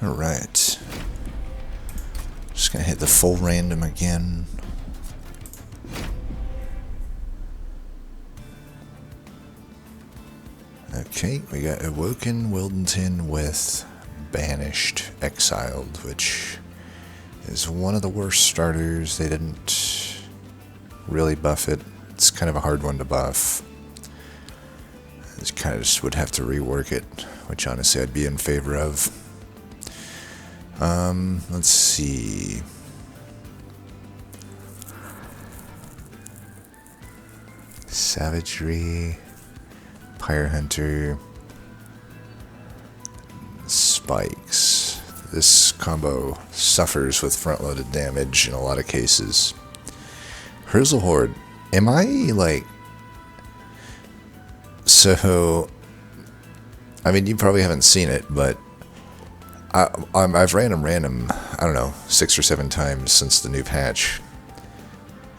Alright. Just gonna hit the full random again. Okay, we got Awoken Wildenton with Banished Exiled, which is one of the worst starters. They didn't really buff it. It's kind of a hard one to buff. I kind of just would have to rework it, which honestly I'd be in favor of. Let's see. Savagery, Pyre Hunter, Spikes. This combo suffers with front-loaded damage in a lot of cases. Herzl Horde. Am I, like... So... I mean, you probably haven't seen it, but... I've ran them random, I don't know, 6 or 7 times since the new patch.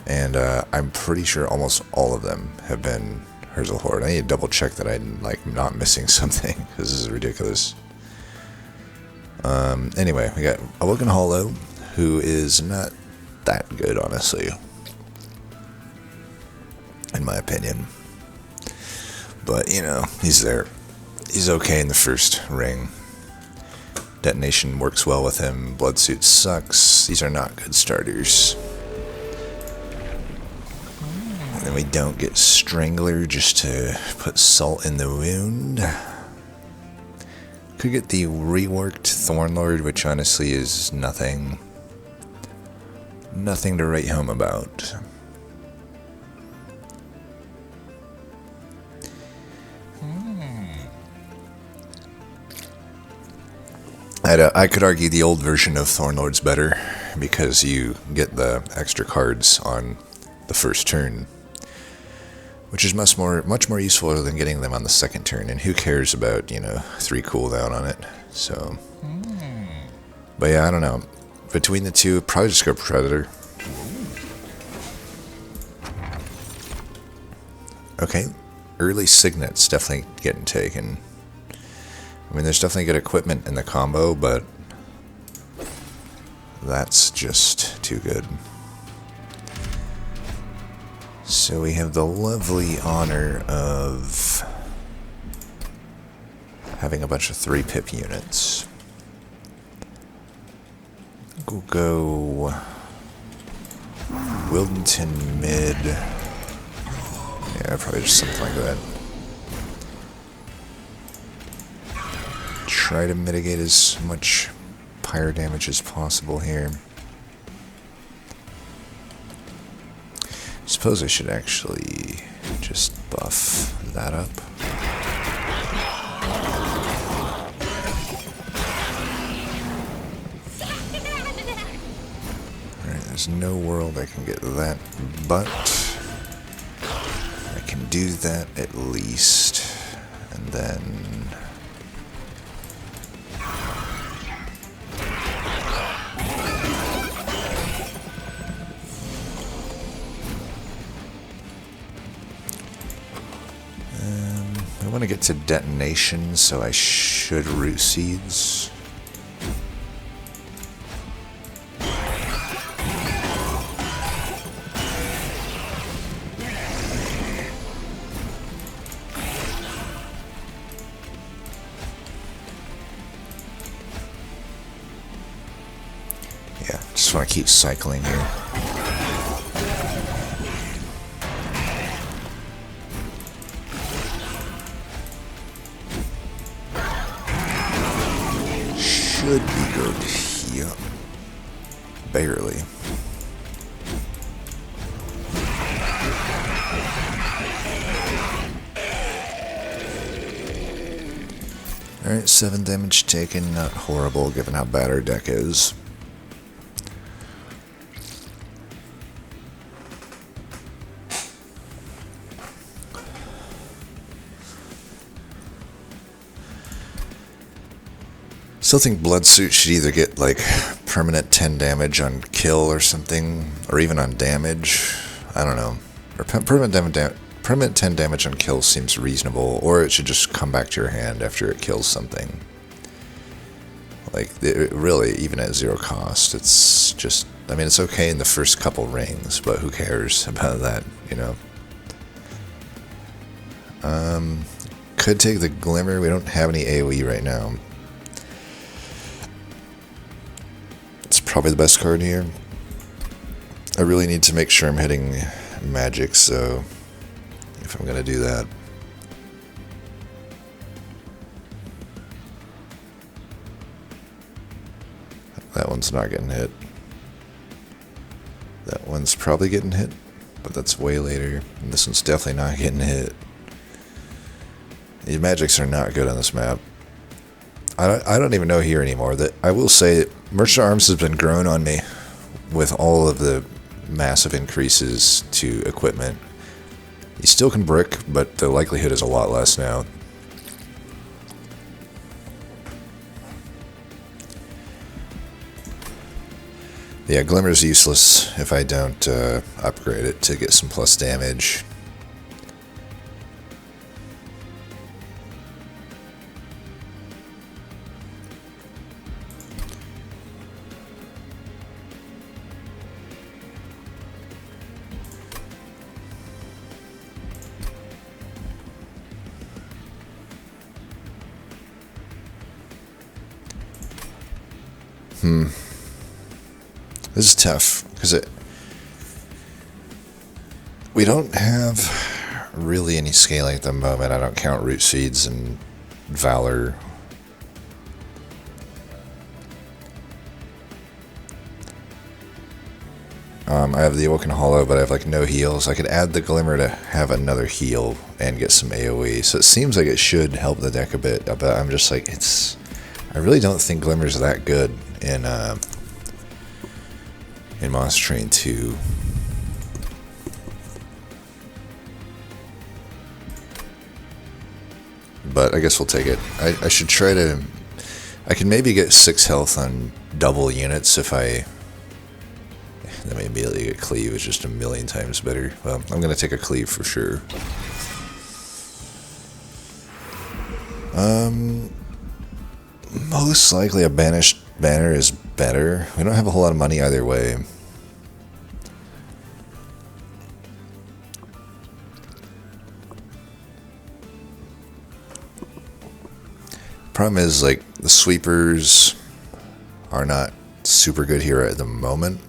And I'm pretty sure almost all of them have been Herzl Horde. I need to double check that I'm like not missing something, because this is ridiculous. Anyway, we got Awoken Hollow, who is not that good, honestly, in my opinion. But, you know, he's there. He's okay in the first ring. Detonation works well with him. Bloodsuit sucks. These are not good starters. And then we don't get Strangler just to put salt in the wound. Could get the reworked Thornlord, which honestly is nothing. Nothing to write home about. I could argue the old version of Thornlord's better, because you get the extra cards on the first turn, which is much more useful than getting them on the second turn, and who cares about, 3 cooldown on it, so... But yeah, I don't know. Between the two, probably just go Predator. Okay, early Signet's definitely getting taken. I mean, there's definitely good equipment in the combo, but that's just too good. So we have the lovely honor of having a bunch of 3-pip units. We'll go Wildenton mid. Yeah, probably just something like that. Try to mitigate as much pyre damage as possible here. Suppose I should actually just buff that up. Alright, there's no world I can get that, but I can do that at least. And then... I want to get to detonation, so I should root seeds. Yeah, just want to keep cycling here. Should be good here. Barely. Alright, 7 damage taken. Not horrible given how bad our deck is. Still think Bloodsuit should either get like permanent 10 damage on kill or something, or even on damage. I don't know. Or permanent 10 damage on kill seems reasonable, or it should just come back to your hand after it kills something. Like, really, even at 0 cost, it's just, I mean, it's okay in the first couple rings, but who cares about that, you know? Could take the Glimmer. We don't have any AoE right now. It's probably the best card here. I really need to make sure I'm hitting magic, so if I'm going to do that. That one's not getting hit. That one's probably getting hit, but that's way later. And this one's definitely not getting hit. These magics are not good on this map. I don't even know here anymore. That I will say, Merchant Arms has been growing on me with all of the massive increases to equipment. You still can brick, but the likelihood is a lot less now. Yeah, Glimmer's useless if I don't upgrade it to get some plus damage. This is tough, because we don't have really any scaling at the moment. I don't count Root Seeds and Valor. I have the Awoken Hollow, but I have like no heals. I could add the Glimmer to have another heal and get some AoE. So it seems like it should help the deck a bit, but I'm just like, I really don't think Glimmer's that good in Monster Train 2. But I guess we'll take it. I should try to... I can maybe get 6 health on double units if I... Then we immediately get Cleave. It's just a million times better. Well, I'm going to take a Cleave for sure. Most likely a Banished Banner is better. We don't have a whole lot of money either way. Problem is, like, the sweepers are not super good here at the moment.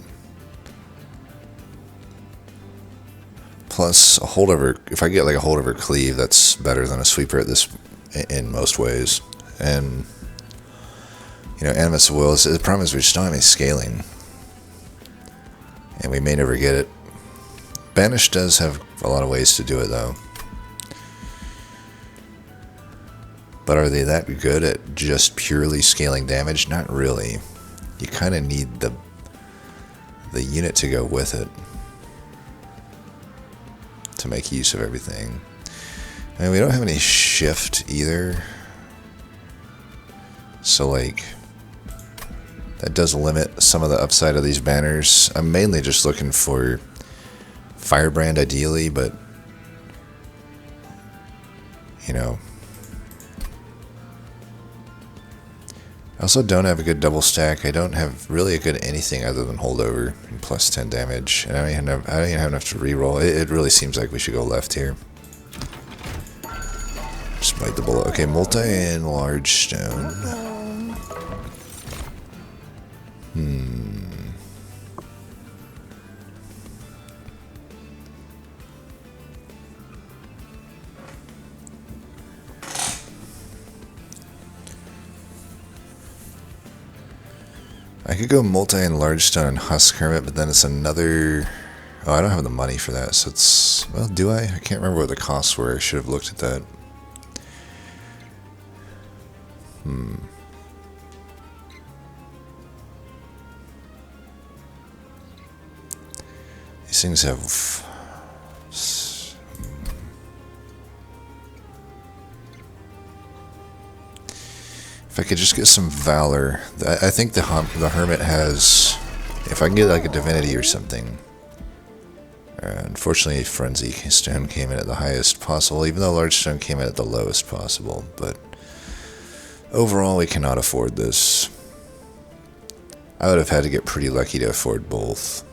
Plus, a holdover, if I get like a holdover Cleave, that's better than a sweeper at this in most ways. And, you know, Animus of Will, the problem is we just don't have any scaling. And we may never get it. Banish does have a lot of ways to do it, though. But are they that good at just purely scaling damage? Not really. You kind of need the unit to go with it to make use of everything. I mean, we don't have any shift either. So, like, that does limit some of the upside of these banners. I'm mainly just looking for Firebrand ideally, but, you know. I also don't have a good double stack. I don't have really a good anything other than holdover and plus 10 damage. And I don't even have enough to reroll. It really seems like we should go left here. Just bite the bullet. Okay, multi and large stone. I could go multi and large stone and husk hermit, but then it's another... Oh, I don't have the money for that, so it's... Well, do I? I can't remember what the costs were. I should have looked at that. These things have... If I could just get some Valor. I think the Hermit has... If I can get like a Divinity or something. Unfortunately, Frenzy Stone came in at the highest possible, even though Large Stone came in at the lowest possible. But overall, we cannot afford this. I would have had to get pretty lucky to afford both.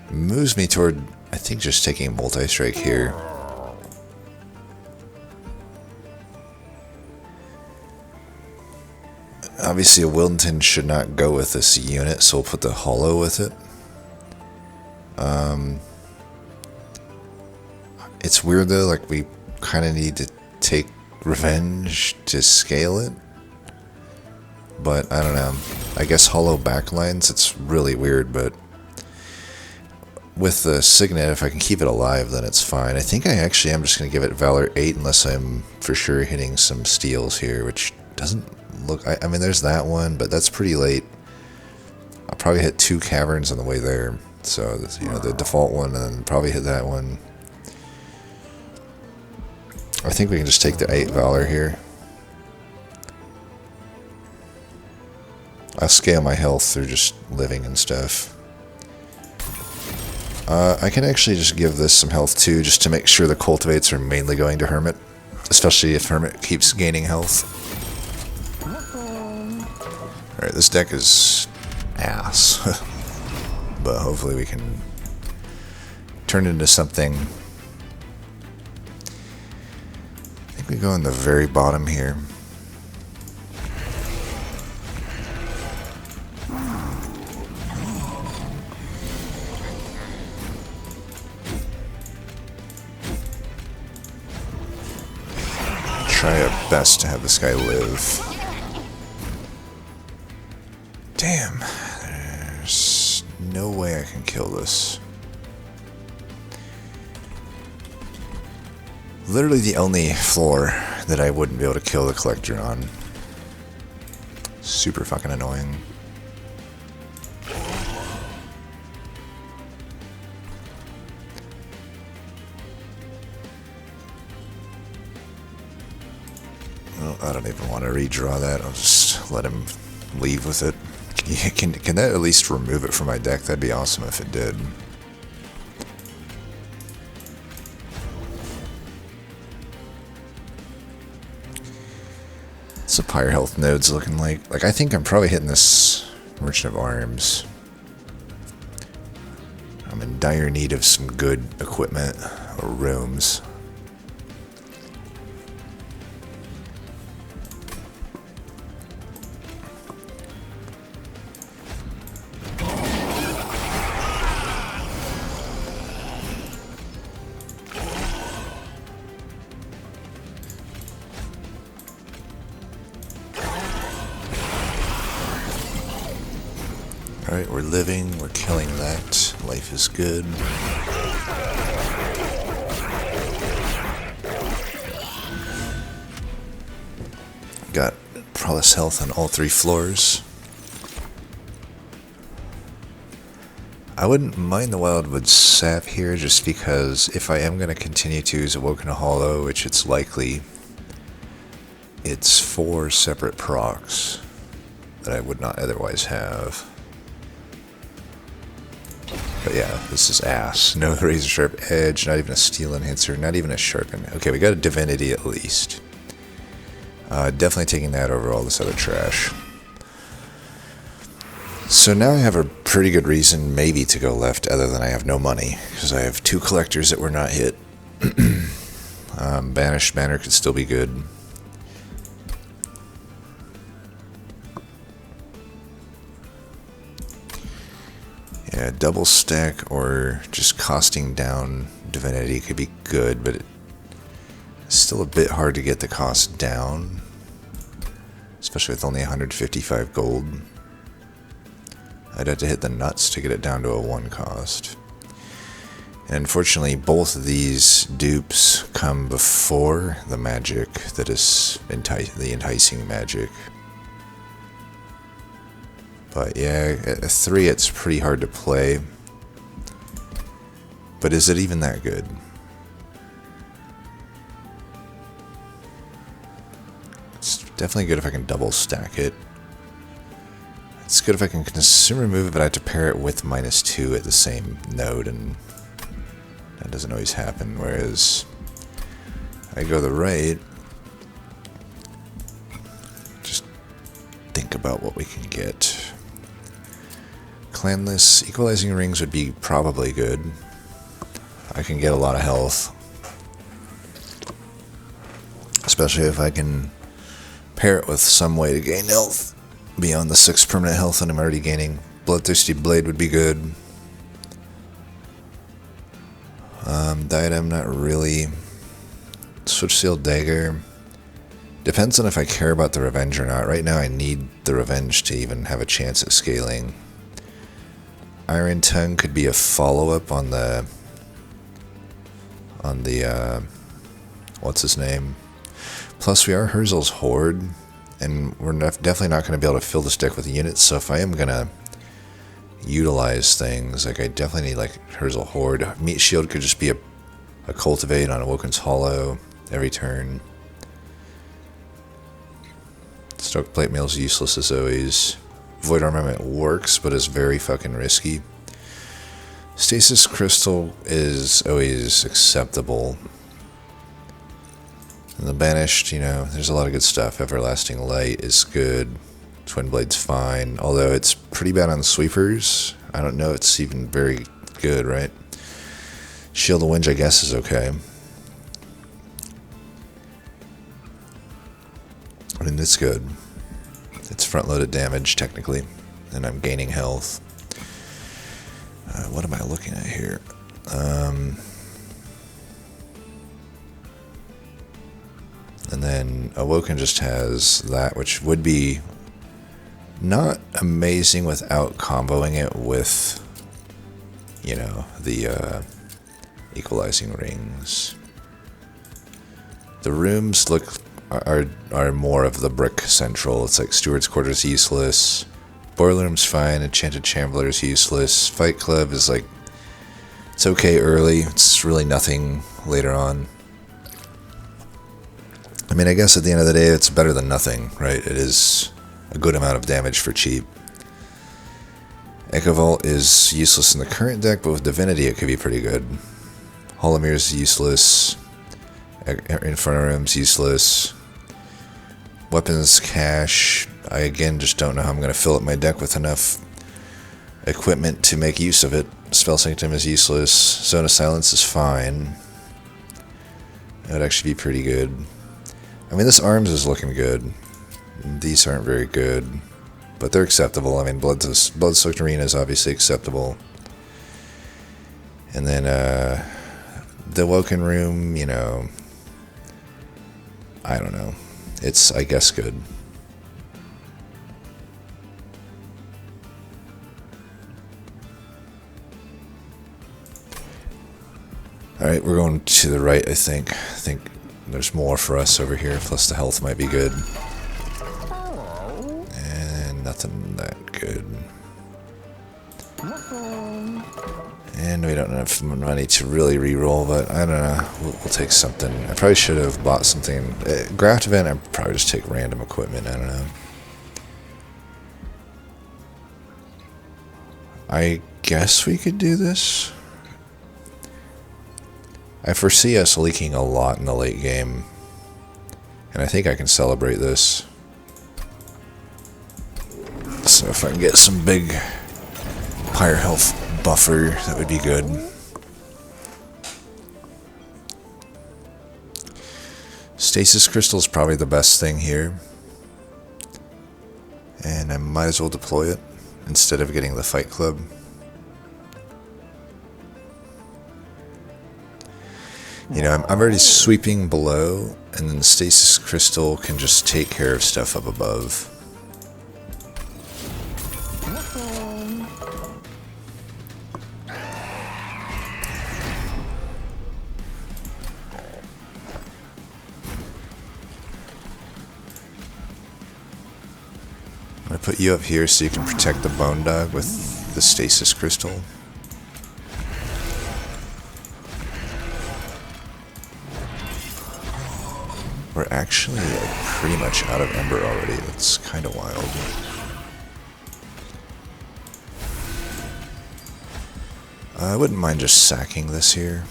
Moves me toward, I think, just taking multi-strike here. Obviously, a Wilton should not go with this unit, so we'll put the Hollow with it. It's weird though, like we kind of need to take Revenge to scale it. But I don't know. I guess Hollow backlines, it's really weird, but with the Signet, if I can keep it alive, then it's fine. I think I actually am just going to give it Valor 8 unless I'm for sure hitting some steals here, which doesn't look... I mean, there's that one, but that's pretty late. I'll probably hit 2 Caverns on the way there. So, you know, the default one, and then probably hit that one. I think we can just take the 8 Valor here. I'll scale my health through just living and stuff. I can actually just give this some health too, just to make sure the cultivates are mainly going to Hermit. Especially if Hermit keeps gaining health. Alright, this deck is ass. But hopefully we can turn it into something. I think we go in the very bottom here. Try our best to have this guy live. Damn, there's no way I can kill this. Literally the only floor that I wouldn't be able to kill the Collector on. Super fucking annoying. Well, I don't even want to redraw that. I'll just let him leave with it. Can that at least remove it from my deck? That'd be awesome if it did. What's the Pyre Health nodes looking like? Like, I think I'm probably hitting this Merchant of Arms. I'm in dire need of some good equipment or rooms. Alright, we're living, we're killing that. Life is good. Got Prowess health on all 3 floors. I wouldn't mind the Wildwood Sap here just because if I am going to continue to use Awoken Hollow, which it's likely, it's 4 separate procs that I would not otherwise have. But yeah, this is ass. No Razor Sharp Edge, not even a Steel Enhancer, not even a Sharpen. Okay, we got a Divinity at least. Definitely taking that over all this other trash. So now I have a pretty good reason maybe to go left other than I have no money. Because I have 2 Collectors that were not hit. Banished Banner could still be good. Yeah, double stack or just costing down Divinity could be good, but it's still a bit hard to get the cost down, especially with only 155 gold. I'd have to hit the nuts to get it down to a 1 cost. And unfortunately, both of these dupes come before the magic that is the enticing magic. But yeah, at 3 it's pretty hard to play. But is it even that good? It's definitely good if I can double stack it. It's good if I can consume remove it, but I have to pair it with -2 at the same node, and that doesn't always happen. Whereas I go the right, think about what we can get. Clanless equalizing rings would be probably good. I can get a lot of health. Especially if I can pair it with some way to gain health beyond the 6 permanent health that I'm already gaining. Bloodthirsty Blade would be good. Diadem, not really. Switch Seal Dagger. Depends on if I care about the Revenge or not. Right now I need the Revenge to even have a chance at scaling. Iron Tongue could be a follow-up on the what's his name? Plus, we are Herzl's Horde, and we're definitely not going to be able to fill this deck with units, so if I am going to utilize things, like I definitely need like Herzl Horde. Meat Shield could just be a Cultivate on Awoken's Hollow every turn. Stoke Plate Mail is useless as always. Void Armament works, but is very fucking risky. Stasis Crystal is always acceptable. And the Banished, you know, there's a lot of good stuff. Everlasting Light is good. Twin Blade's fine, although it's pretty bad on sweepers. I don't know it's even very good, right? Shield of Winds, I guess, is okay. I mean, it's good. It's front-loaded damage, technically, and I'm gaining health. What am I looking at here? And then Awoken just has that, which would be not amazing without comboing it with, you know, the equalizing rings. The rooms are more of the brick central. It's like Steward's Quarters useless. Boiler Room's fine. Enchanted Chambler is useless. Fight Club is like, it's okay early. It's really nothing later on. I mean, I guess at the end of the day, it's better than nothing, right? It is a good amount of damage for cheap. Echo Vault is useless in the current deck, but with Divinity it could be pretty good. Hall of Mirrors is useless. Inferno Room's useless. Weapons Cache, I again just don't know how I'm going to fill up my deck with enough equipment to make use of it. Spell Sanctum is useless. Zone of Silence is fine. That would actually be pretty good. I mean, this Arms is looking good. These aren't very good, but they're acceptable. I mean, Bloodsoaked Arena is obviously acceptable. And then the Woken Room, you know, I don't know. It's, I guess, good. Alright, we're going to the right, I think. I think there's more for us over here, plus the health might be good. And nothing that good. And we don't have money to really re-roll, but I don't know. We'll take something. I probably should have bought something. Graft event, I'd probably just take random equipment. I don't know. I guess we could do this. I foresee us leaking a lot in the late game. And I think I can celebrate this. So if I can get some big higher health buffer, that would be good. Stasis Crystal is probably the best thing here. And I might as well deploy it instead of getting the Fight Club. You know, I'm already sweeping below, and then the Stasis Crystal can just take care of stuff up above. I'm going to put you up here so you can protect the Bone Dog with the Stasis Crystal. We're actually pretty much out of Ember already. That's kind of wild. I wouldn't mind just sacking this here.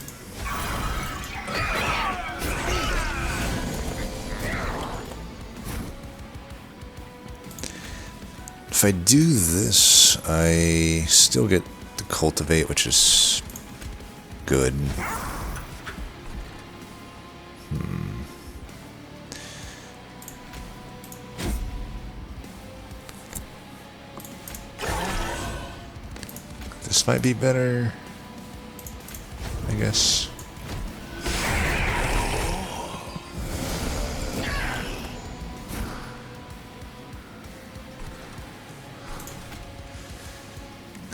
If I do this, I still get the cultivate, which is good. This might be better, I guess.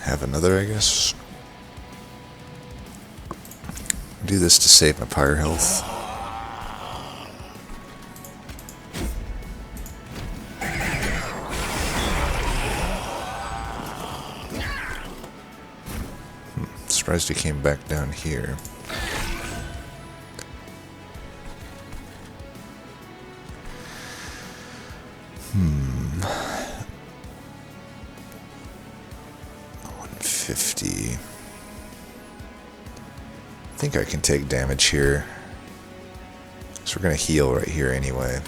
Have another, I guess. Do this to save my pyre health. Surprised he came back down here. $150. I think I can take damage here. So we're gonna heal right here anyway.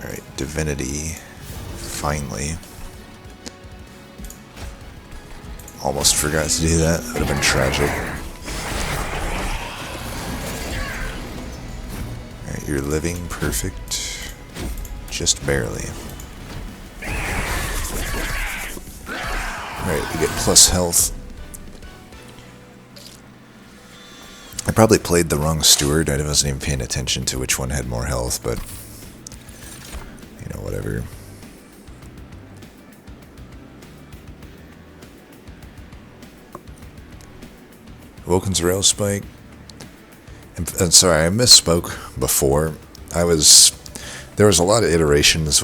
Alright, Divinity. Finally. Almost forgot to do that. That would have been tragic. Alright, you're living perfect. Just barely. Alright, we get plus health. I probably played the wrong steward. I wasn't even paying attention to which one had more health, but you know, whatever. Vulcan's Rail Spike. And sorry, I misspoke before. There was a lot of iterations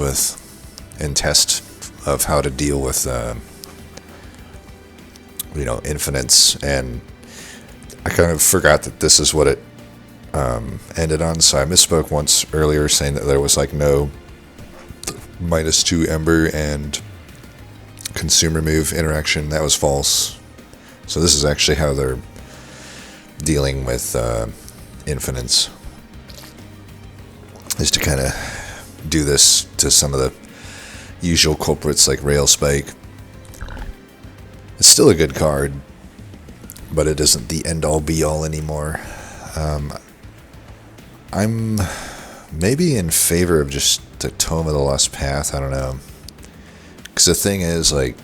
in test of how to deal with infinites, and I kind of forgot that this is what it ended on, so I misspoke once earlier saying that there was like no -2 Ember and consumer move interaction. That was false. So this is actually how they're dealing with infinites, is to kind of do this to some of the usual culprits like Rail Spike. It's still a good card, but it isn't the end-all be-all anymore. I'm maybe in favor of just the Tome of the Lost Path. I don't know. Because the thing is, like,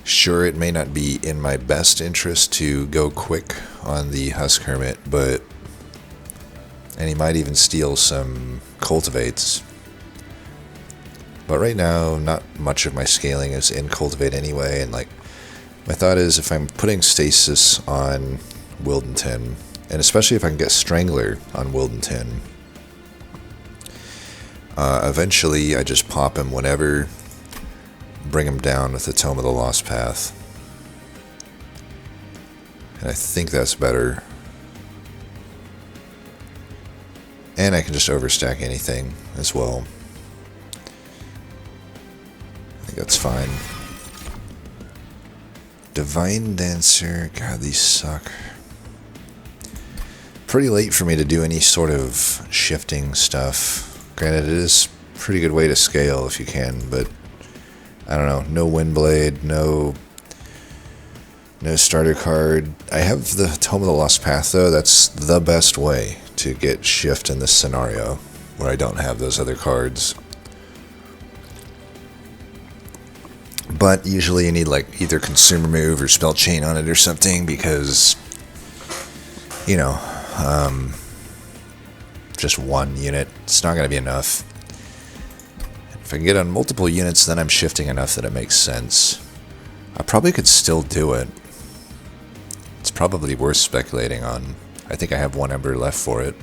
sure, it may not be in my best interest to go quick on the Husk Hermit, and he might even steal some cultivates. But right now, not much of my scaling is in cultivate anyway, and like, my thought is if I'm putting stasis on Wildenton, and especially if I can get Strangler on Wildenton, eventually I just pop him whenever, bring him down with the Tome of the Lost Path. And I think that's better. And I can just overstack anything as well. I think that's fine. Divine Dancer. God, these suck. Pretty late for me to do any sort of shifting stuff. Granted, it is a pretty good way to scale if you can, but I don't know. No Windblade, no starter card. I have the Tome of the Lost Path, though. That's the best way to get shift in this scenario, where I don't have those other cards. But usually you need like either Consumer Move or Spell Chain on it or something, because, you know, just one unit, it's not going to be enough. If I can get on multiple units, then I'm shifting enough that it makes sense. I probably could still do it. It's probably worth speculating on. I think I have 1 Ember left for it.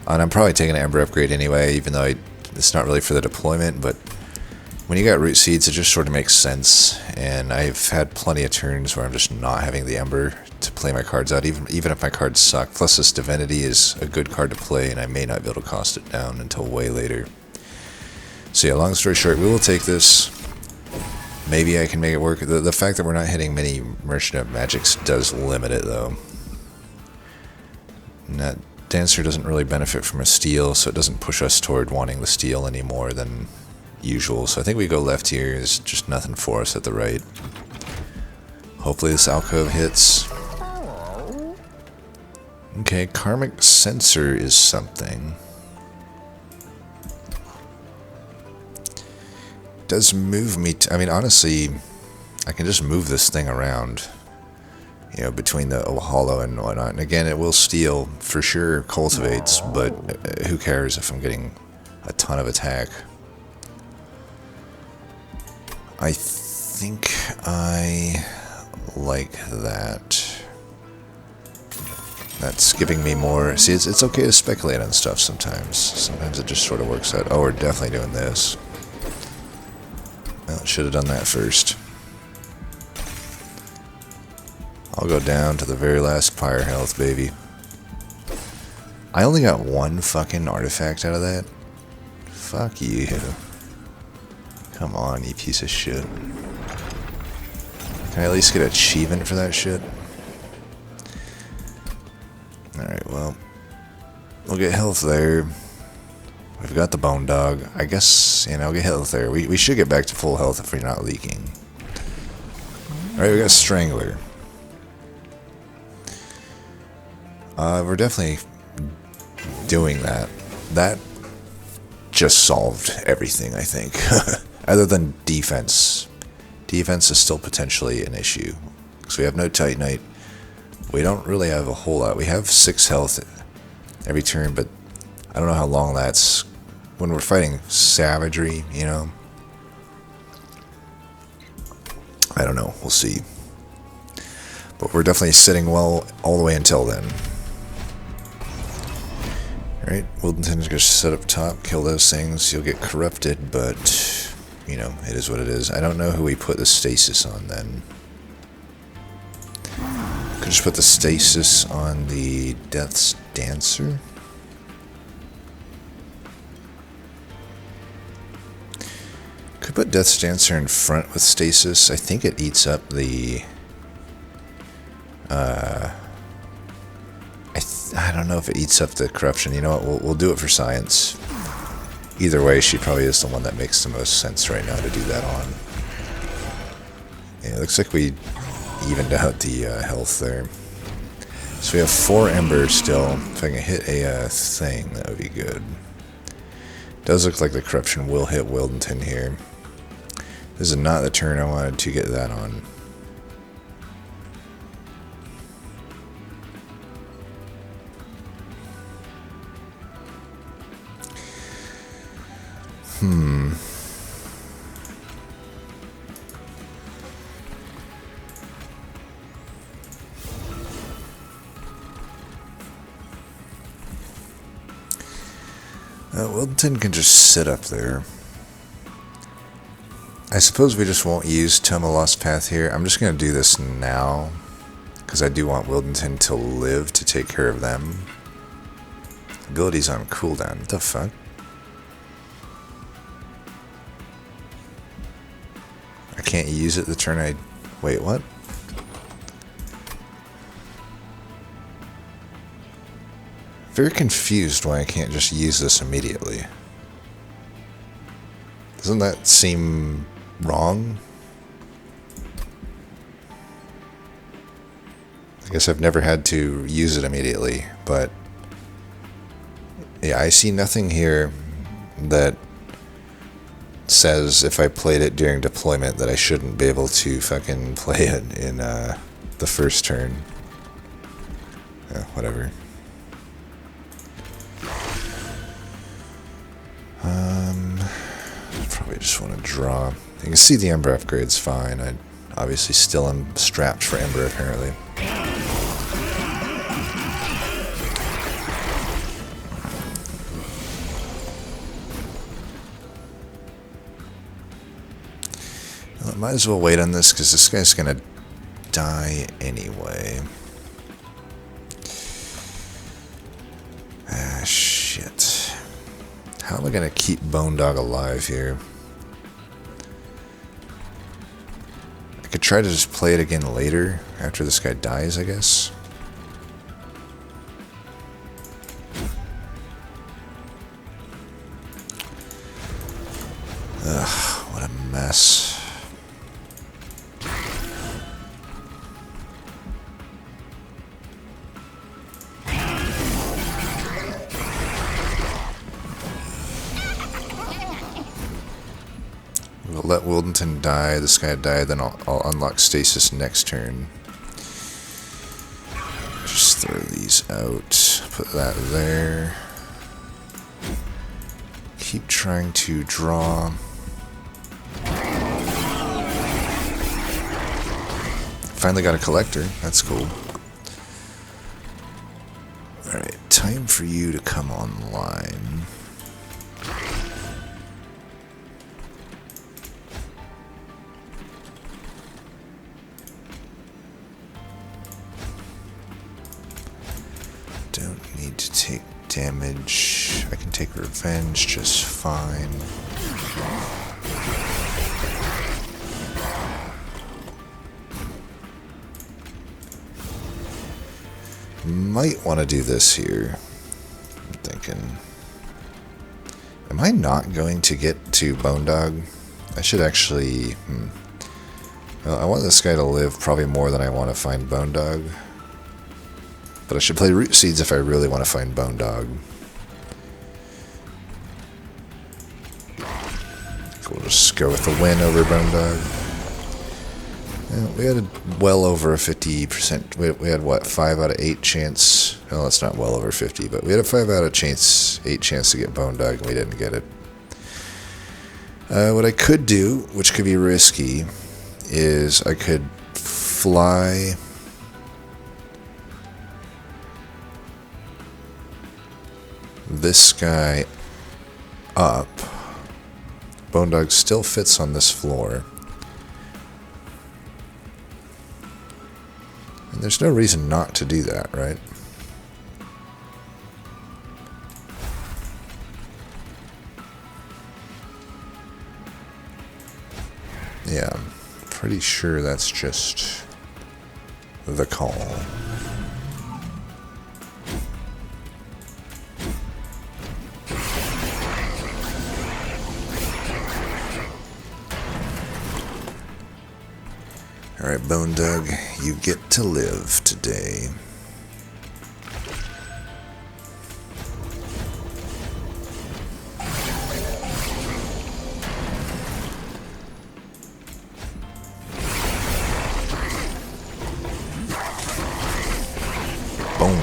And I'm probably taking an Ember upgrade anyway, even though it's not really for the deployment, but when you got Root Seeds, it just sort of makes sense. And I've had plenty of turns where I'm just not having the Ember to play my cards out, even if my cards suck. Plus this Divinity is a good card to play, and I may not be able to cost it down until way later. So yeah, long story short, we will take this. Maybe I can make it work. The fact that we're not hitting many Merchant of Magics does limit it, though. And that Dancer doesn't really benefit from a steal, so it doesn't push us toward wanting the steal any more than usual. So I think we go left here. There's just nothing for us at the right. Hopefully this alcove hits. Okay, Karmic Sensor is something. Does move me. I mean, honestly, I can just move this thing around, you know, between the hollow and whatnot. And again, it will steal for sure, cultivates, but who cares if I'm getting a ton of attack? I think I like that. That's giving me more. See, it's okay to speculate on stuff sometimes. Sometimes it just sort of works out. Oh, we're definitely doing this. Well, should have done that first. I'll go down to the very last pyre health, baby. I only got one fucking artifact out of that. Fuck you. Come on, you piece of shit. Can I at least get an achievement for that shit? Alright, well. We'll get health there. We've got the Bone Dog. I guess, you know, get health there. We should get back to full health if we're not leaking. Alright, we got Strangler. We're definitely doing that. That just solved everything, I think. Other than defense. Defense is still potentially an issue. Because we have no Titanite. We don't really have a whole lot. We have 6 health every turn, but I don't know how long that's when we're fighting savagery, you know. I don't know. We'll see. But we're definitely sitting well all the way until then. Alright, Wildenton's going to sit up top, kill those things. You'll get corrupted, but, you know, it is what it is. I don't know who we put the stasis on then. Could just put the stasis on the Death's Dancer. Could put Death's Dancer in front with stasis. I think it eats up the... I don't know if it eats up the corruption. You know what? We'll do it for science. Either way, she probably is the one that makes the most sense right now to do that on. Yeah, it looks like we evened out the health there. So we have 4 embers still. If I can hit a thing, that would be good. Does look like the corruption will hit Wildenton here. This is not the turn I wanted to get that on. Wildenton can just sit up there. I suppose we just won't use Tome of Lost Path here. I'm just going to do this now, because I do want Wildenton to live to take care of them. Abilities on cooldown. What the fuck? I can't use it the turn I... Wait, what? Very confused why I can't just use this immediately. Doesn't that seem wrong? I guess I've never had to use it immediately, but yeah, I see nothing here that says if I played it during deployment that I shouldn't be able to fucking play it in the first turn. Yeah, whatever. Probably just want to draw. You can see the Ember upgrade's fine. I obviously still am strapped for Ember apparently. Well, I might as well wait on this because this guy's gonna die anyway. Ah, shit. How am I gonna keep Bone Dog alive here? could try to just play it again later, after this guy dies, I guess. Ugh, what a mess. We'll let Wildenton die, this guy die, then I'll unlock Stasis next turn. Just throw these out, put that there. Keep trying to draw. Finally got a collector, that's cool. Alright, time for you to come online. Don't need to take damage. I can take revenge just fine. Might want to do this here. I'm thinking. Am I not going to get to Bone Dog? I should actually... Well, I want this guy to live probably more than I want to find Bone Dog. But I should play Root Seeds if I really want to find Bone Dog. We'll just go with the win over Bone Dog. Yeah, we had well over a 50%. We had what, 5 out of 8 chance? Well, that's not well over 50, but we had a 5 out of 8 chance to get Bone Dog, and we didn't get it. What I could do, which could be risky, is I could fly this guy up. Bone Dog still fits on this floor. And there's no reason not to do that, right? Yeah, I'm pretty sure that's just the call. Alright, Bone Dog, you get to live today. Boom.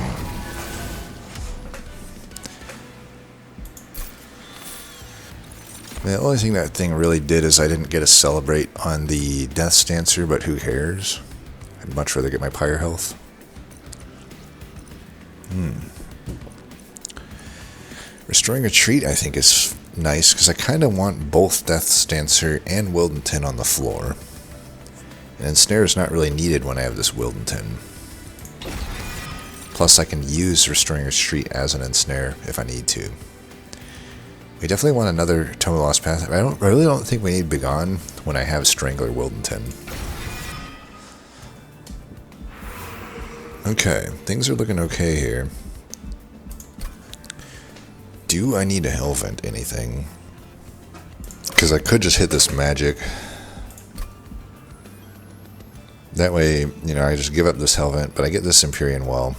The only thing that thing really did is I didn't get to celebrate on the Death's Dancer, but who cares? I'd much rather get my Pyre health. Restoring Retreat, I think, is nice, because I kind of want both Death's Dancer and Wildenton on the floor. And Ensnare is not really needed when I have this Wildenton. Plus, I can use Restoring Retreat as an Ensnare if I need to. We definitely want another Tome of the Lost Path. I really don't think we need Begone when I have Strangler Wildenton. Okay, things are looking okay here. Do I need to Hellvent anything? Because I could just hit this magic. That way, you know, I just give up this Hellvent, but I get this Empyrean Well.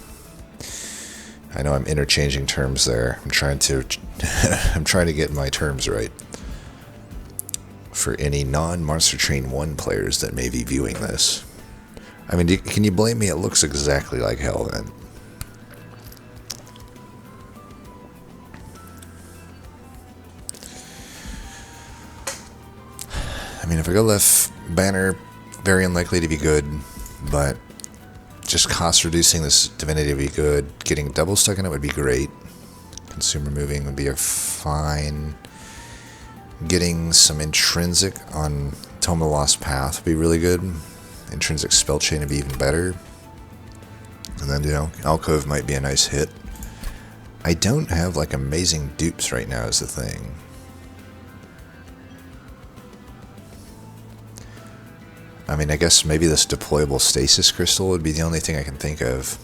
I know I'm interchanging terms there. I'm trying to get my terms right. For any non-Monster Train 1 players that may be viewing this. I mean, can you blame me? It looks exactly like Hellvent. I mean, if I go left, Banner, very unlikely to be good, but just cost reducing this Divinity would be good. Getting double stuck in it would be great. Consumer moving would be a fine. Getting some intrinsic on Tome of the Lost Path would be really good. Intrinsic spell chain would be even better. And then, you know, Alcove might be a nice hit. I don't have like amazing dupes right now is the thing. I mean, I guess maybe this deployable stasis crystal would be the only thing I can think of.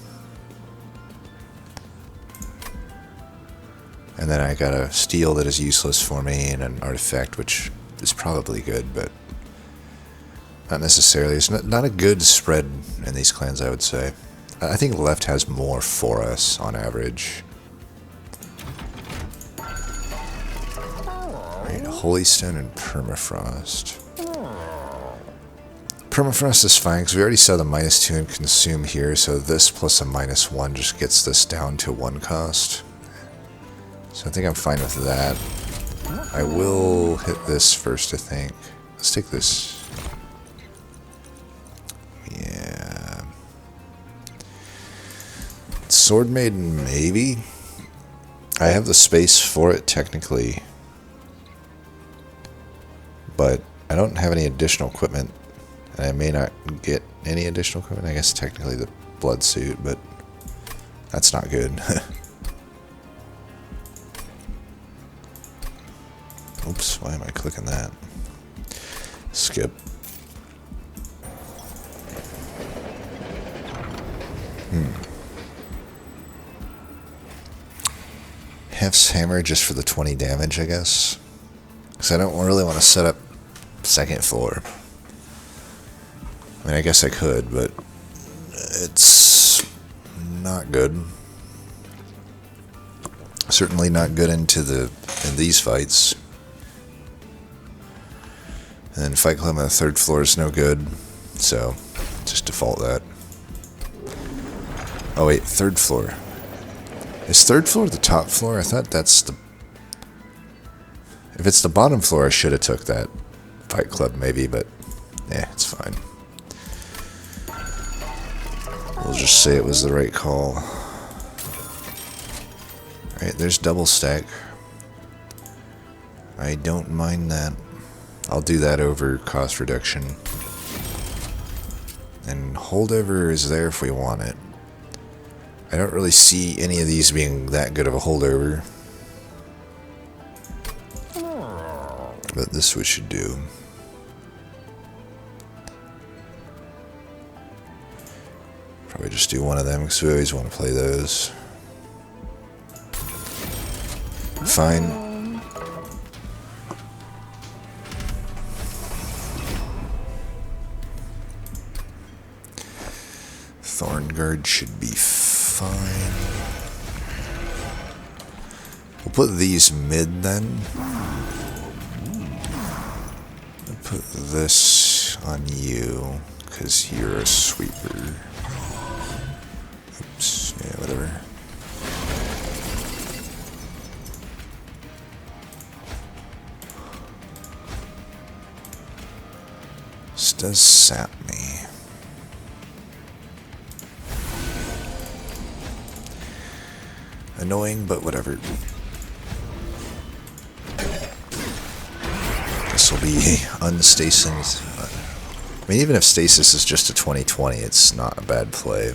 And then I got a steel that is useless for me, and an artifact which is probably good, but not necessarily. It's not a good spread in these clans, I would say. I think left has more for us on average. Right, Holy Stone and Permafrost. Permafrost is fine because we already saw the -2 in consume here, so this plus a -1 just gets this down to 1 cost. So I think I'm fine with that. I will hit this first, I think. Let's take this. Yeah. Sword Maiden, maybe? I have the space for it, technically. But I don't have any additional equipment. And I may not get any additional equipment. I guess technically the blood suit, but that's not good. Oops, why am I clicking that? Skip. Hef's hammer just for the 20 damage, I guess. Because I don't really want to set up second floor. I mean, I guess I could, but it's not good. Certainly not good in these fights. And then Fight Club on the 3rd floor is no good, so just default that. Oh wait, 3rd floor. Is 3rd floor the top floor? I thought that's the... If it's the bottom floor, I should have took that Fight Club maybe, but yeah, it's fine. We'll just say it was the right call. Alright, there's double stack. I don't mind that. I'll do that over cost reduction. And holdover is there if we want it. I don't really see any of these being that good of a holdover. But this we should do. Probably just do one of them because we always want to play those. Fine. Thornguard should be fine. We'll put these mid then. I'll put this on you because you're a sweeper. Oops, yeah, whatever. This does sap me. Annoying, but whatever. This will be unstasis. I mean, even if stasis is just a 2020, it's not a bad play.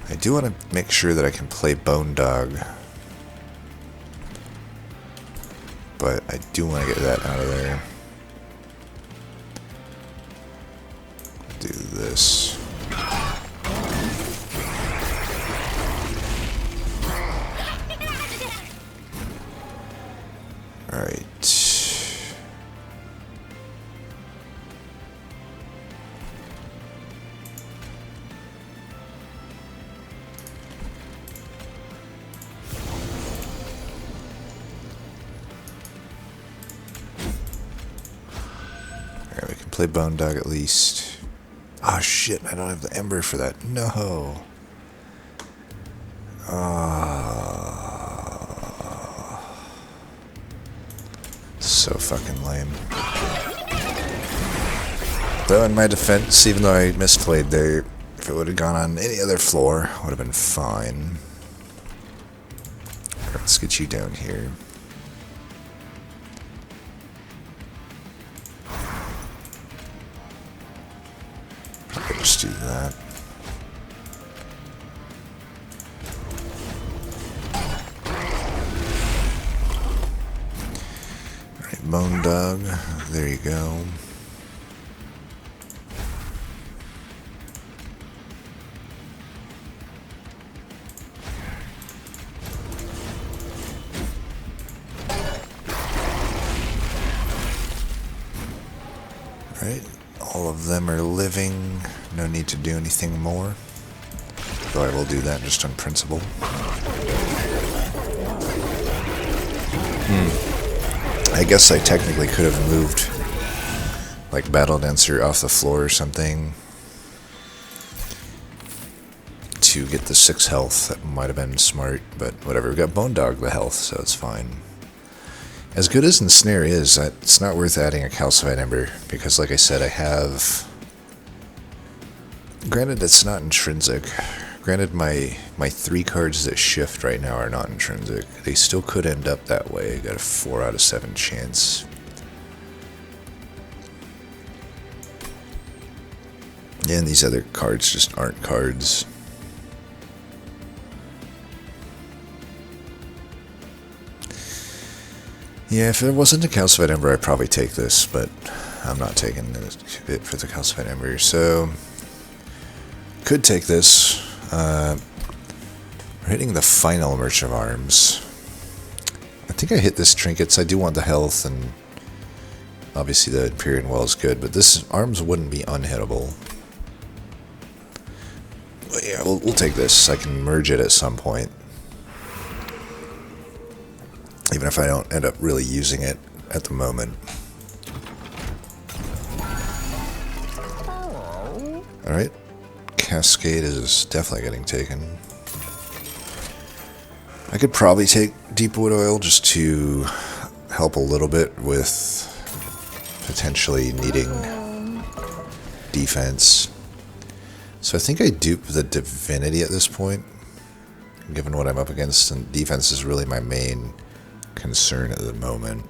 I do want to make sure that I can play Bone Dog. But I do want to get that out of there. Do this. Alright. Play Bone Dog at least. Oh shit, I don't have the Ember for that. No. So fucking lame. Though in my defense, even though I misplayed there, if it would have gone on any other floor, would have been fine. Let's get you down here. Just do that. Bone Dog. There you go. Alright, all of them are living. No need to do anything more. Though I will do that just on principle. I guess I technically could have moved like Battle Dancer off the floor or something to get the 6 health. That might have been smart, but whatever. We've got Bone Dog the health, so it's fine. As good as Ensnare is, it's not worth adding a Calcified Ember, because like I said, I have... Granted, it's not intrinsic. Granted, my 3 cards that shift right now are not intrinsic. They still could end up that way. I got a 4 out of 7 chance. And these other cards just aren't cards. Yeah, if it wasn't a Calcified Ember, I'd probably take this, but I'm not taking it for the Calcified Ember, so... Could take this. We're hitting the final Merchant of Arms. I think I hit this Trinkets. I do want the health, and obviously the Empyrean Well is good, but this Arms wouldn't be unhittable. But yeah, we'll take this. I can merge it at some point. Even if I don't end up really using it at the moment. Alright. Cascade is definitely getting taken. I could probably take Deepwood Oil just to help a little bit with potentially needing defense. So I think I dupe the Divinity at this point, given what I'm up against, and defense is really my main concern at the moment.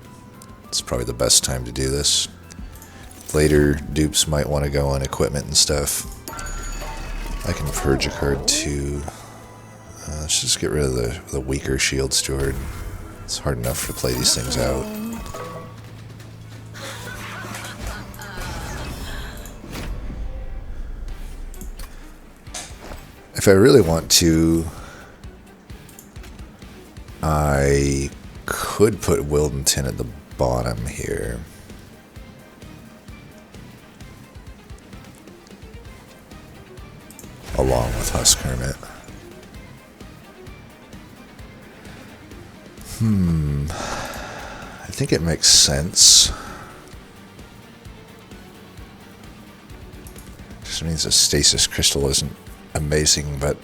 It's probably the best time to do this. Later, dupes might want to go on equipment and stuff. I can purge a card too. Let's just get rid of the weaker Shield Steward. It's hard enough to play these things out. If I really want to, I could put Wildenton at the bottom here. Along with Husk Hermit. I think it makes sense. Just means a Stasis Crystal isn't amazing, but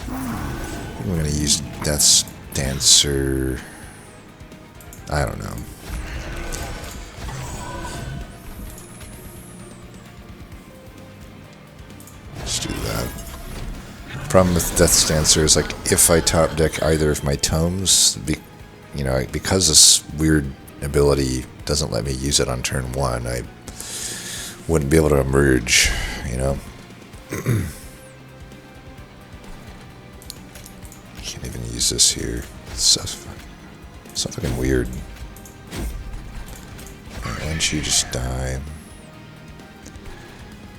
I'm going to use Death's Dancer. I don't know. Let's do that. Problem with Death's Dancer is, like, if I top deck either of my tomes, because this weird ability doesn't let me use it on turn 1, I wouldn't be able to emerge, you know? Can't even use this here. It's so fucking weird. Why don't you just die?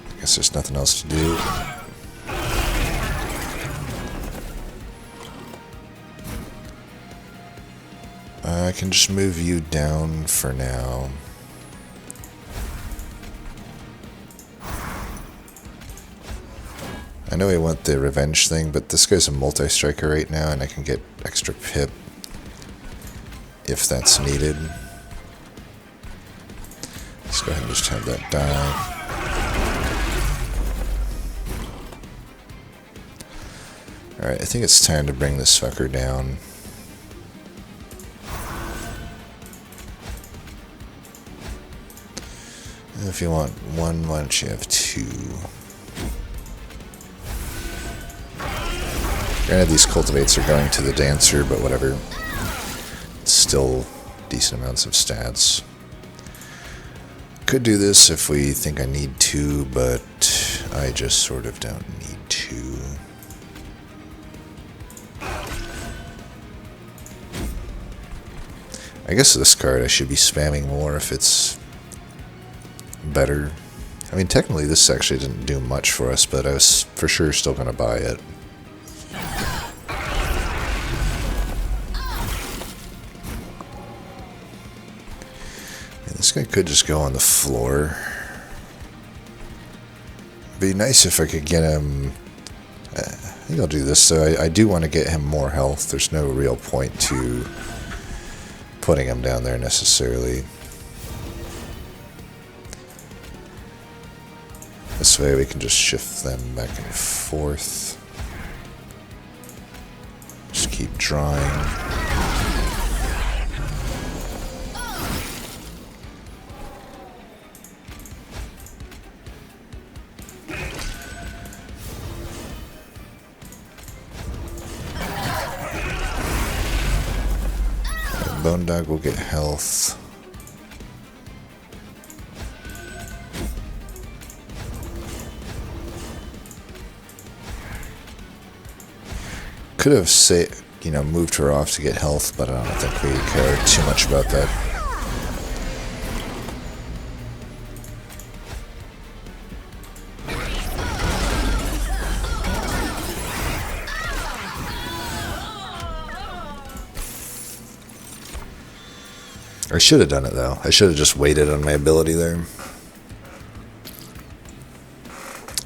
I guess there's nothing else to do. I can just move you down for now. I know I want the revenge thing, but this guy's a multi-striker right now, and I can get extra pip if that's needed. Let's go ahead and just have that die. Alright, I think it's time to bring this fucker down. If you want one, why don't you have 2? Granted, these cultivates are going to the Dancer, but whatever. It's still decent amounts of stats. Could do this if we think I need to, but I just sort of don't need to. I guess this card I should be spamming more if it's better. I mean, technically this actually didn't do much for us, but I was for sure still going to buy it. And this guy could just go on the floor. It'd be nice if I could get him... I think I'll do this, so I do want to get him more health. There's no real point to putting him down there necessarily. This way we can just shift them back and forth. Just keep drawing. Bone Dog will get health. Could have moved her off to get health, but I don't think we care too much about that. I should have done it though. I should have just waited on my ability there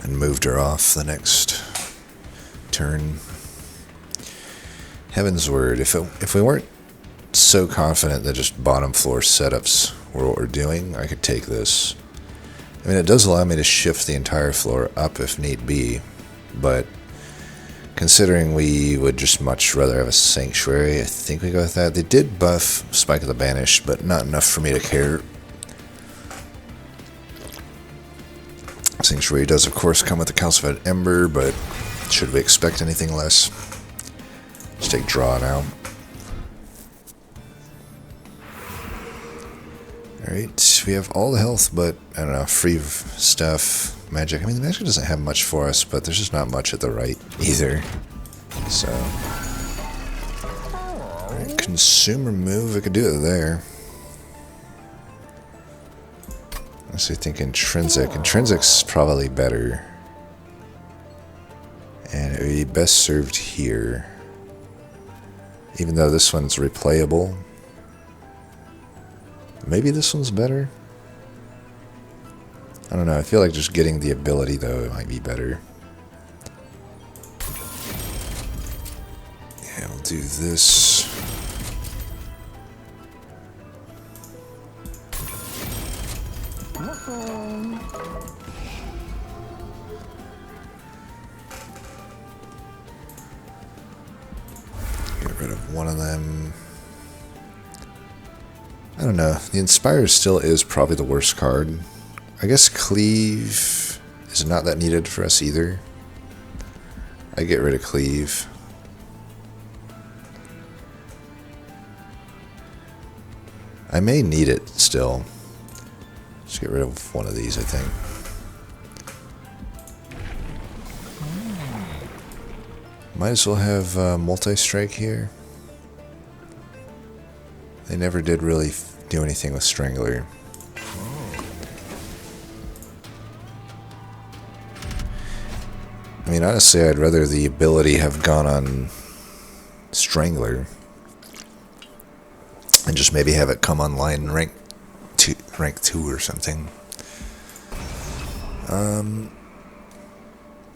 and moved her off the next turn. Heaven's word, if we weren't so confident that just bottom floor setups were what we're doing, I could take this. I mean, it does allow me to shift the entire floor up if need be, but considering we would just much rather have a Sanctuary, I think we go with that. They did buff Spike of the Banished, but not enough for me to care. Sanctuary does, of course, come with the Calcified Ember, but should we expect anything less? Just take draw now. Alright, we have all the health, but, I don't know, free stuff. Magic. I mean, the magic doesn't have much for us, but there's just not much at the right either. So, right, consumer move. I could do it there. I honestly think intrinsic. Intrinsic's probably better, and it would be best served here. Even though this one's replayable, maybe this one's better. I don't know, I feel like just getting the ability, though, it might be better. Yeah, we'll do this. Get rid of one of them. I don't know, the Inspire still is probably the worst card. I guess Cleave is not that needed for us either. I get rid of Cleave. I may need it still. Just get rid of one of these, I think. Might as well have multi-strike here. They never did really do anything with Strangler. I mean, honestly, I'd rather the ability have gone on Strangler and just maybe have it come online in rank 2 or something.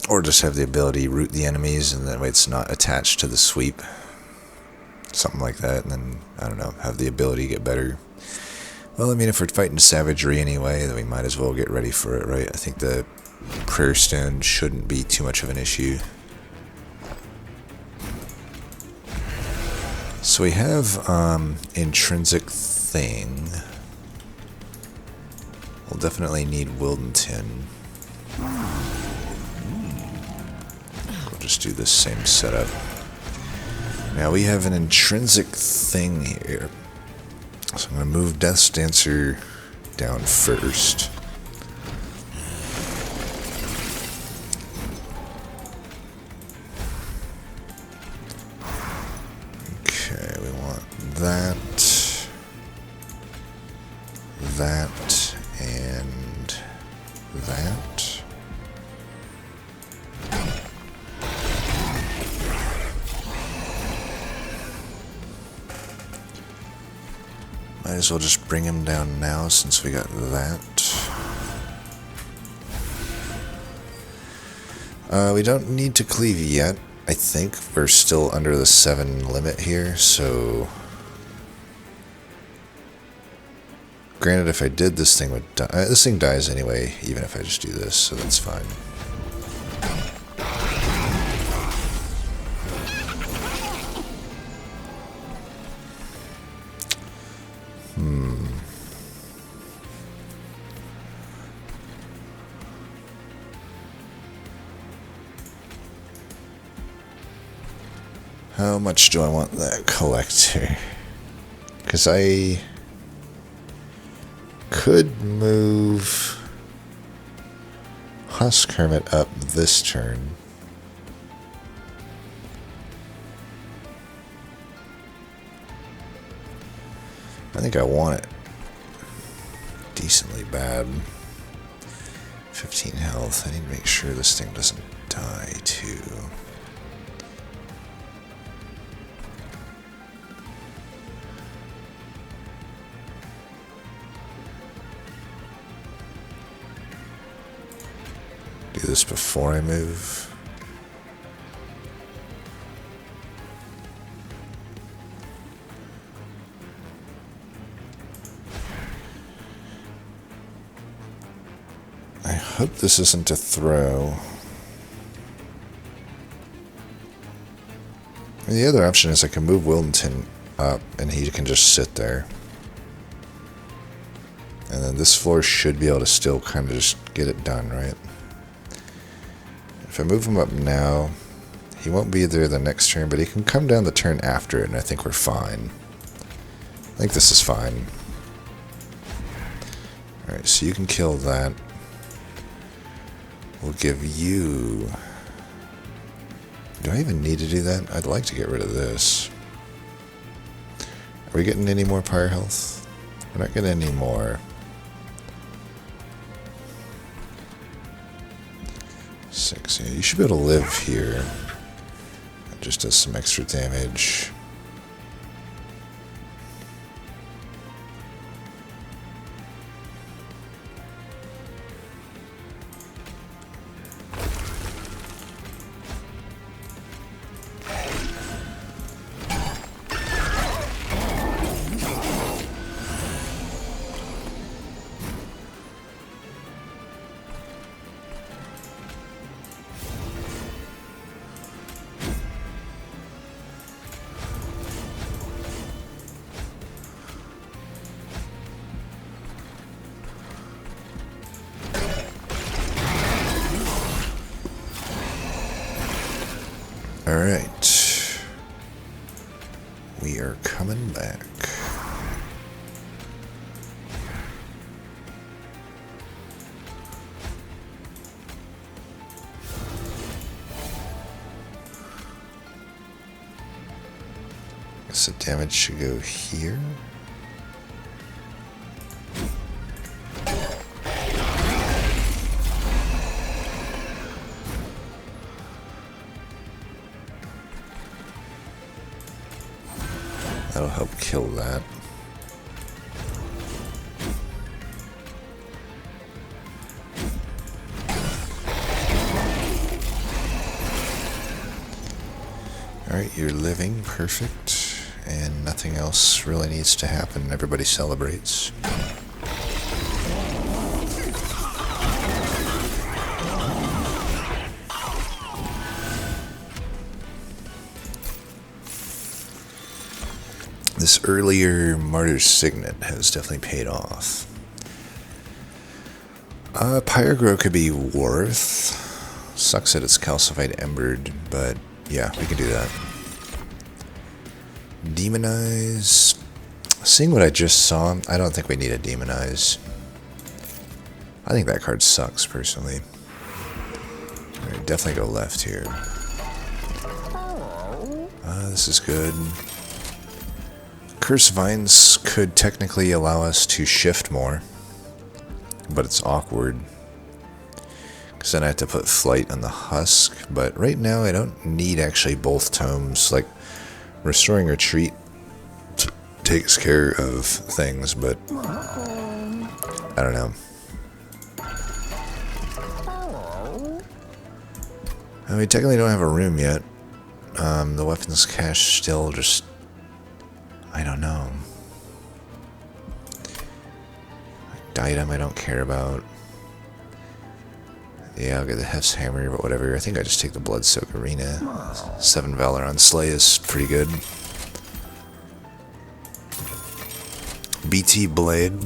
Or just have the ability root the enemies, and that way it's not attached to the sweep. Something like that, and then, I don't know, have the ability get better. Well, I mean, if we're fighting savagery anyway, then we might as well get ready for it, right? I think the Prayer Stone shouldn't be too much of an issue. So we have Intrinsic Thing. We'll definitely need Wildenton. We'll just do the same setup. Now we have an Intrinsic Thing here. So I'm going to move Death's Dancer down first. that and that. Might as well just bring him down now since we got that. We don't need to cleave yet. I think we're still under the 7 limit here, so... Granted, if I did, this thing would die. This thing dies anyway, even if I just do this, so that's fine. How much do I want that collector? Because I could move Husk Hermit up this turn. I think I want it decently bad. 15 health. I need to make sure this thing doesn't die too. Do this before I move. I hope this isn't a throw. And the other option is I can move Wilmington up and he can just sit there. And then this floor should be able to still kind of just get it done, right? If I move him up now, he won't be there the next turn, but he can come down the turn after it, and I think we're fine. I think this is fine. Alright, so you can kill that. We'll give you... Do I even need to do that? I'd like to get rid of this. Are we getting any more pyre health? We're not getting any more. 6, yeah, you should be able to live here. It just does some extra damage. Alright. We are coming back. Guess the damage should go here. That'll help kill that. Alright, you're living. Perfect. And nothing else really needs to happen. Everybody celebrates. This earlier Martyr's Signet has definitely paid off. Pyrogrow could be worth. Sucks that it's calcified embered, but yeah, we can do that. Demonize. Seeing what I just saw, I don't think we need a demonize. I think that card sucks, personally. Alright, definitely go left here. This is good. Cursed Vines could technically allow us to shift more, but it's awkward. Because then I have to put Flight on the Husk, but right now I don't need actually both tomes. Like, Restoring Retreat takes care of things, but I don't know. We technically don't have a room yet. The weapons cache still just... I don't know. Item I don't care about. Yeah, I'll get the Hef's Hammer, but whatever. I think I just take the Bloodsoak Arena. 7 Valor on Slay is pretty good. BT Blade.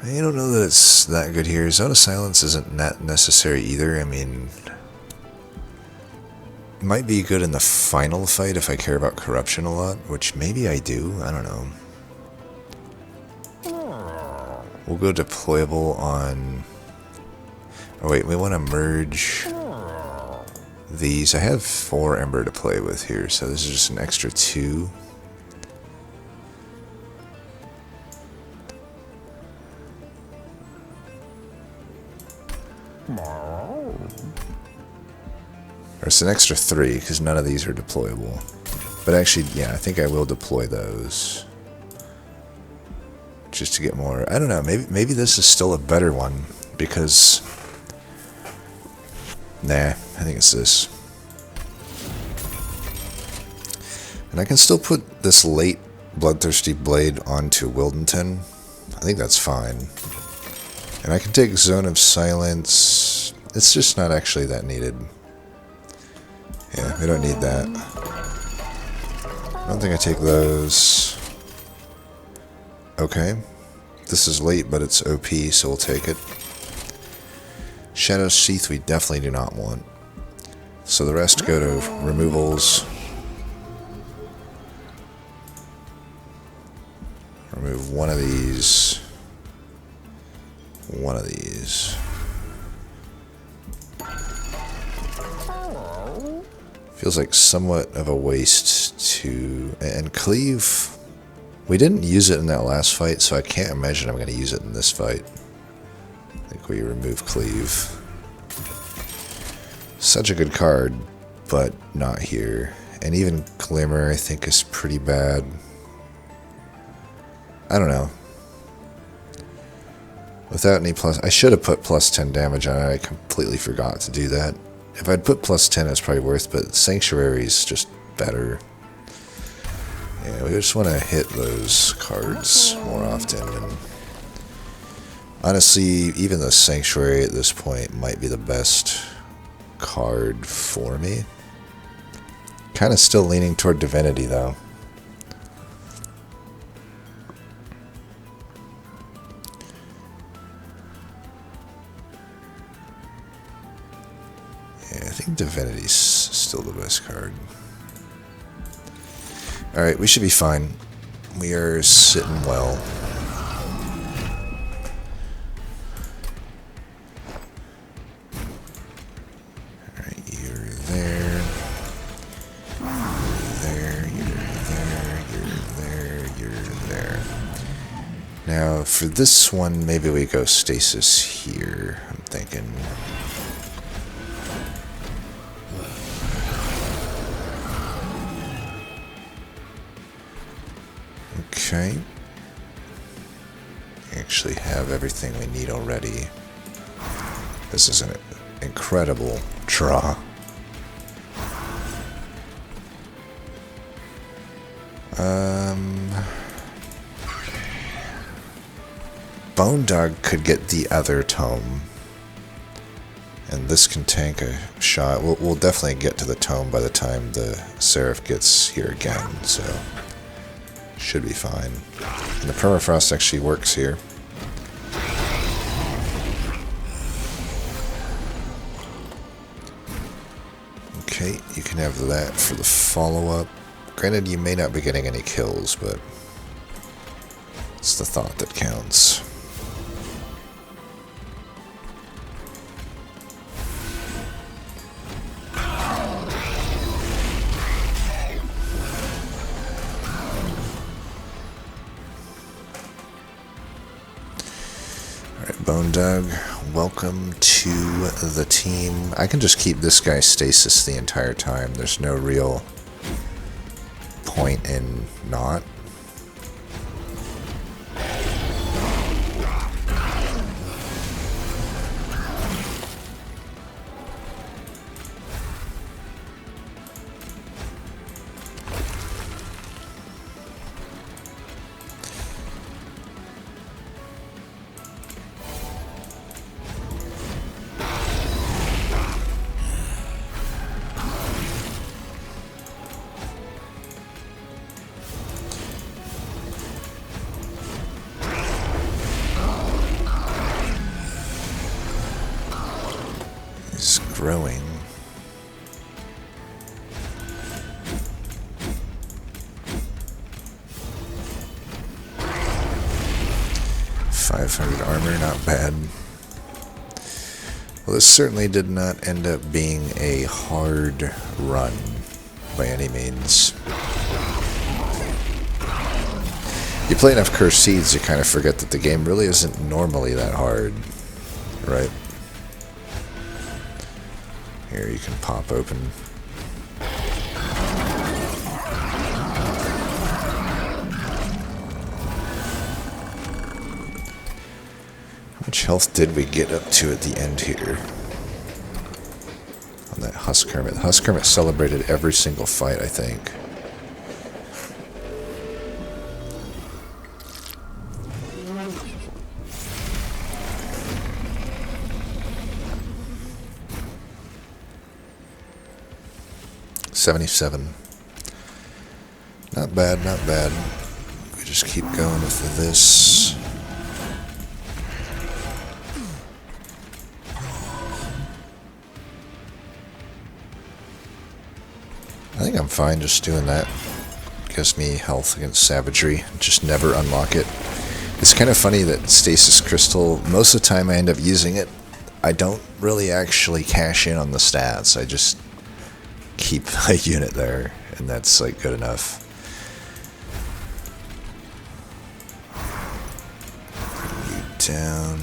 I don't know that it's that good here. Zone of Silence isn't that necessary either. I mean... might be good in the final fight if I care about corruption a lot, which maybe I do, I don't know. We'll go deployable on... oh wait, we want to merge these. I have 4 Ember to play with here, so this is just an extra 2. Or it's an extra 3, because none of these are deployable. But actually, yeah, I think I will deploy those. Just to get more... I don't know, maybe this is still a better one, because... nah, I think it's this. And I can still put this late Bloodthirsty Blade onto Wildenton. I think that's fine. And I can take Zone of Silence. It's just not actually that needed. Yeah, we don't need that. I don't think I take those. Okay. This is late, but it's OP, so we'll take it. Shadow Sheath we definitely do not want. So the rest go to removals. Remove one of these. One of these. Feels like somewhat of a waste to... and Cleave... we didn't use it in that last fight, so I can't imagine I'm going to use it in this fight. I think we remove Cleave. Such a good card, but not here. And even Glimmer I think is pretty bad. I don't know. Without any plus... I should have put plus 10 damage on it. I completely forgot to do that. If I'd put plus 10, it's probably worth, but Sanctuary's just better. Yeah, we just want to hit those cards more often. And honestly, even the Sanctuary at this point might be the best card for me. Kind of still leaning toward Divinity, though. I think Divinity's still the best card. Alright, we should be fine. We are sitting well. Alright, you're there. You're there, you're there. Now, for this one, maybe we go Stasis here, I'm thinking. Okay. We actually have everything we need already. This is an incredible draw. Bone Dog could get the other tome. And this can tank a shot. We'll definitely get to the tome by the time the Seraph gets here again, so... should be fine. And the Permafrost actually works here. Okay, you can have that for the follow-up. Granted, you may not be getting any kills, but it's the thought that counts. Bone Dog, welcome to the team. I can just keep this guy stasis the entire time. There's no real point in not. Is growing. $500 armor, not bad. Well, this certainly did not end up being a hard run by any means. You play enough Cursed Seeds, you kind of forget that the game really isn't normally that hard, right? Here, you can pop open. How much health did we get up to at the end here? On that Husk Hermit. The Husk Hermit celebrated every single fight, I think. $77. Not bad, not bad. We just keep going with this. I think I'm fine just doing that. Gives me health against savagery. Just never unlock it. It's kind of funny that Stasis Crystal, most of the time I end up using it, I don't really actually cash in on the stats. I just keep a unit there, and that's like good enough. Bring you down.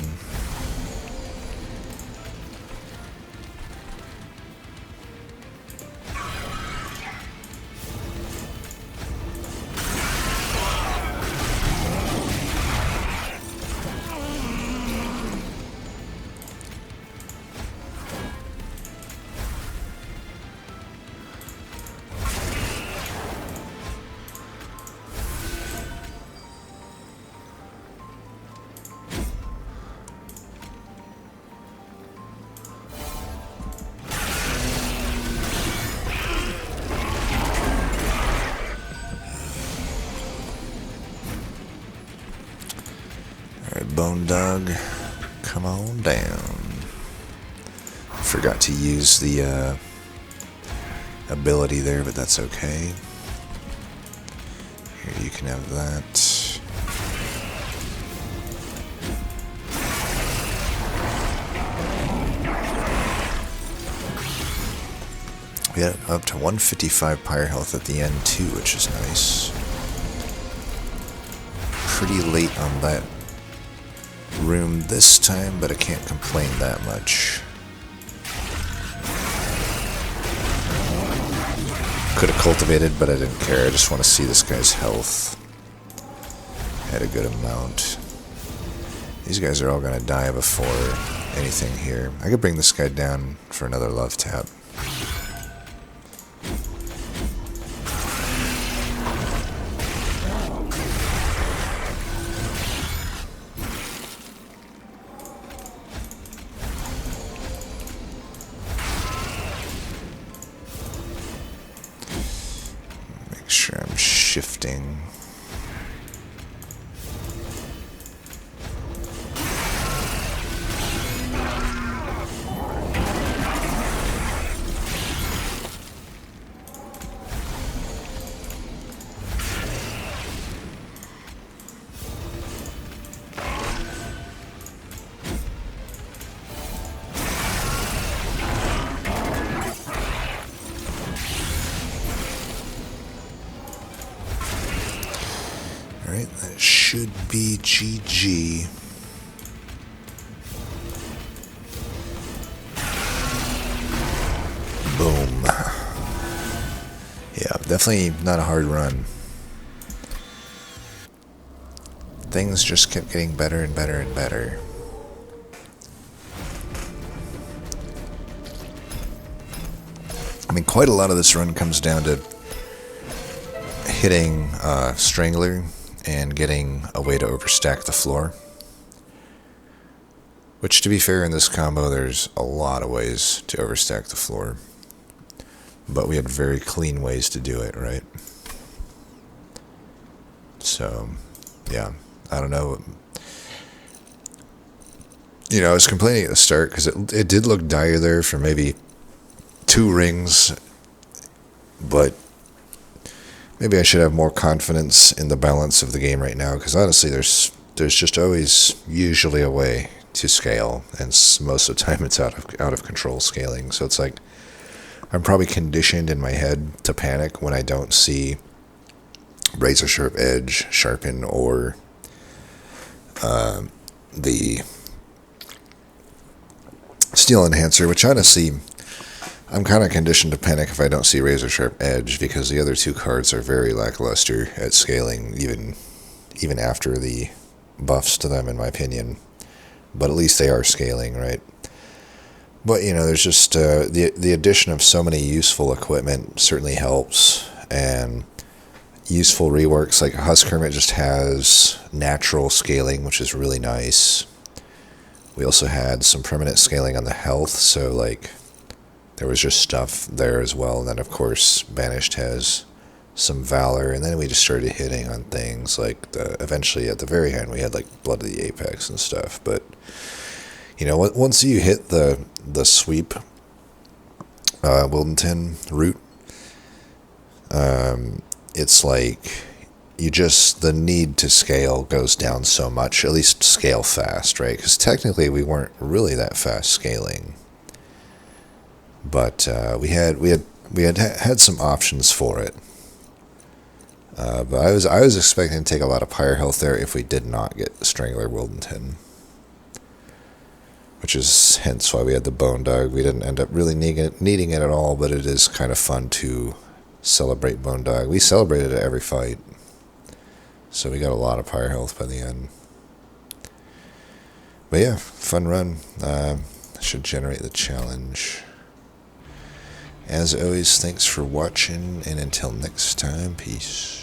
Bone Dog, come on down. Forgot to use the ability there, but that's okay. Here, you can have that. We got up to 155 pyre health at the end too, which is nice. Pretty late on that room this time, but I can't complain that much. Could have cultivated, but I didn't care. I just want to see this guy's health. Had a good amount. These guys are all going to die before anything here. I could bring this guy down for another love tap. Sure, I'm shifting. Alright, that should be GG. definitely not a hard run. Things just kept getting better and better and better. I mean, quite a lot of this run comes down to hitting Strangler and getting a way to overstack the floor. Which, to be fair, in this combo, there's a lot of ways to overstack the floor. But we had very clean ways to do it, right? So, yeah, I don't know. You know, I was complaining at the start because it did look dire there for maybe 2 rings, but maybe I should have more confidence in the balance of the game right now, because honestly, there's just always usually a way to scale, and most of the time it's out of control scaling. So it's like I'm probably conditioned in my head to panic when I don't see razor sharp edge, sharpen, or the steel enhancer, which honestly, I'm kind of conditioned to panic if I don't see razor sharp edge, because the other 2 cards are very lackluster at scaling, even after the buffs to them, in my opinion. But at least they are scaling, right? But, you know, there's just the addition of so many useful equipment certainly helps, and useful reworks, like Husk Hermit just has natural scaling, which is really nice. We also had some permanent scaling on the health, so like there was just stuff there as well. And then of course Banished has some Valor, and then we just started hitting on things like eventually at the very end we had like Blood of the Apex and stuff. But you know, once you hit the sweep Wildenton route, it's like the need to scale goes down so much, at least scale fast, right? Because technically we weren't really that fast scaling, but we had some options for it. But I was expecting to take a lot of pyre health there if we did not get Strangler Wildenton, which is hence why we had the Bone Dog. We didn't end up really needing it at all, but it is kind of fun to celebrate Bone Dog. We celebrated it every fight, so we got a lot of pyre health by the end. But yeah, fun run. Should generate the challenge. As always, thanks for watching, and until next time, peace.